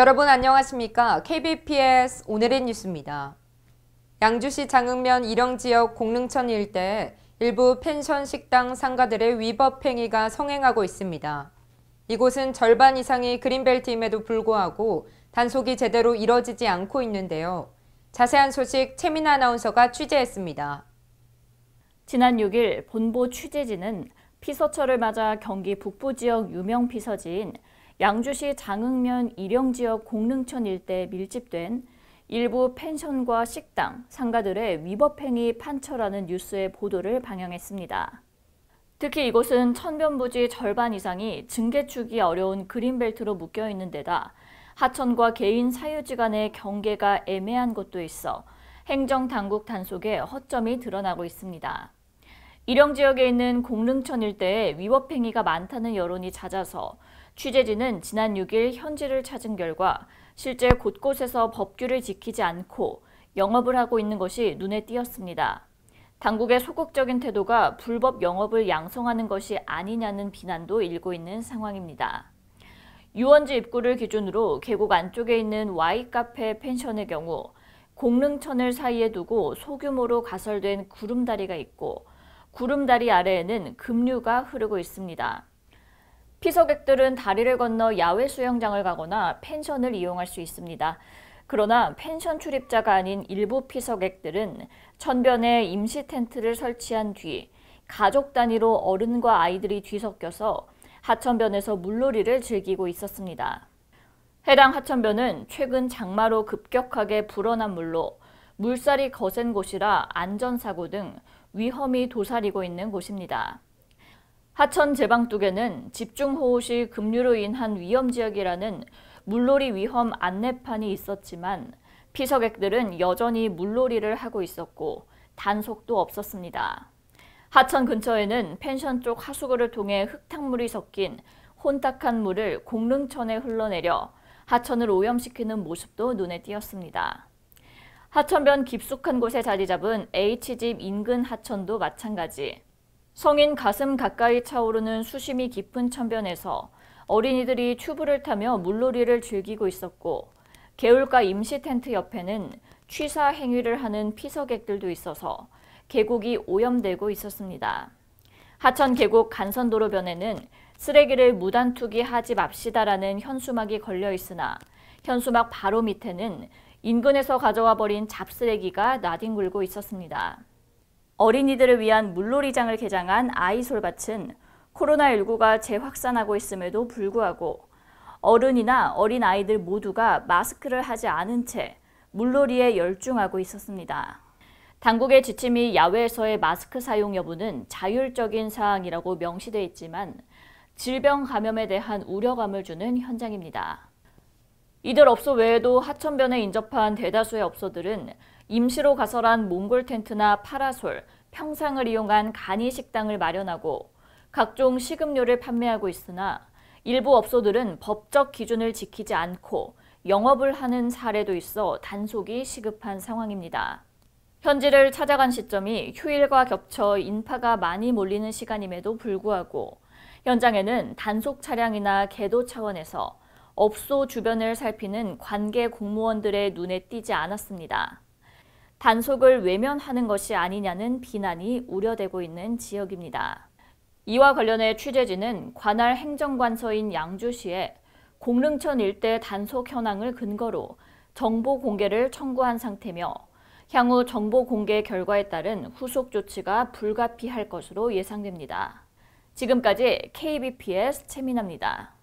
여러분 안녕하십니까? KBPS 오늘의 뉴스입니다. 양주시 장흥면 일영지역 공릉천 일대 일부 펜션 식당 상가들의 위법 행위가 성행하고 있습니다. 이곳은 절반 이상이 그린벨트임에도 불구하고 단속이 제대로 이뤄지지 않고 있는데요. 자세한 소식 최민아 아나운서가 취재했습니다. 지난 6일 본보 취재진은 피서철을 맞아 경기 북부 지역 유명 피서지인 양주시 장흥면 일영지역 공릉천 일대에 밀집된 일부 펜션과 식당, 상가들의 위법행위 판처라는 뉴스의 보도를 방영했습니다. 특히 이곳은 천변부지 절반 이상이 증개축이 어려운 그린벨트로 묶여있는 데다 하천과 개인 사유지 간의 경계가 애매한 곳도 있어 행정당국 단속에 허점이 드러나고 있습니다. 일영 지역에 있는 공릉천 일대에 위법행위가 많다는 여론이 잦아서 취재진은 지난 6일 현지를 찾은 결과 실제 곳곳에서 법규를 지키지 않고 영업을 하고 있는 것이 눈에 띄었습니다. 당국의 소극적인 태도가 불법 영업을 양성하는 것이 아니냐는 비난도 일고 있는 상황입니다. 유원지 입구를 기준으로 계곡 안쪽에 있는 Y카페 펜션의 경우 공릉천을 사이에 두고 소규모로 가설된 구름다리가 있고 구름다리 아래에는 급류가 흐르고 있습니다. 피서객들은 다리를 건너 야외 수영장을 가거나 펜션을 이용할 수 있습니다. 그러나 펜션 출입자가 아닌 일부 피서객들은 천변에 임시 텐트를 설치한 뒤 가족 단위로 어른과 아이들이 뒤섞여서 하천변에서 물놀이를 즐기고 있었습니다. 해당 하천변은 최근 장마로 급격하게 불어난 물로 물살이 거센 곳이라 안전사고 등 위험이 도사리고 있는 곳입니다. 하천 제방둑에는 집중호우 시 급류로 인한 위험지역이라는 물놀이 위험 안내판이 있었지만 피서객들은 여전히 물놀이를 하고 있었고 단속도 없었습니다. 하천 근처에는 펜션 쪽 하수구를 통해 흙탕물이 섞인 혼탁한 물을 공릉천에 흘러내려 하천을 오염시키는 모습도 눈에 띄었습니다. 하천변 깊숙한 곳에 자리 잡은 H집 인근 하천도 마찬가지. 성인 가슴 가까이 차오르는 수심이 깊은 천변에서 어린이들이 튜브를 타며 물놀이를 즐기고 있었고 개울가 임시 텐트 옆에는 취사 행위를 하는 피서객들도 있어서 계곡이 오염되고 있었습니다. 하천 계곡 간선도로변에는 쓰레기를 무단 투기하지 맙시다라는 현수막이 걸려 있으나 현수막 바로 밑에는 인근에서 가져와 버린 잡쓰레기가 나뒹굴고 있었습니다. 어린이들을 위한 물놀이장을 개장한 아이솔밭은 코로나19가 재확산하고 있음에도 불구하고 어른이나 어린 아이들 모두가 마스크를 하지 않은 채 물놀이에 열중하고 있었습니다. 당국의 지침이 야외에서의 마스크 사용 여부는 자율적인 사항이라고 명시돼 있지만 질병 감염에 대한 우려감을 주는 현장입니다. 이들 업소 외에도 하천변에 인접한 대다수의 업소들은 임시로 가설한 몽골 텐트나 파라솔, 평상을 이용한 간이 식당을 마련하고 각종 식음료를 판매하고 있으나 일부 업소들은 법적 기준을 지키지 않고 영업을 하는 사례도 있어 단속이 시급한 상황입니다. 현지를 찾아간 시점이 휴일과 겹쳐 인파가 많이 몰리는 시간임에도 불구하고 현장에는 단속 차량이나 계도 차원에서 업소 주변을 살피는 관계 공무원들의 눈에 띄지 않았습니다. 단속을 외면하는 것이 아니냐는 비난이 우려되고 있는 지역입니다. 이와 관련해 취재진은 관할 행정관서인 양주시에 공릉천 일대 단속 현황을 근거로 정보 공개를 청구한 상태며 향후 정보 공개 결과에 따른 후속 조치가 불가피할 것으로 예상됩니다. 지금까지 KBPS 최민아입니다.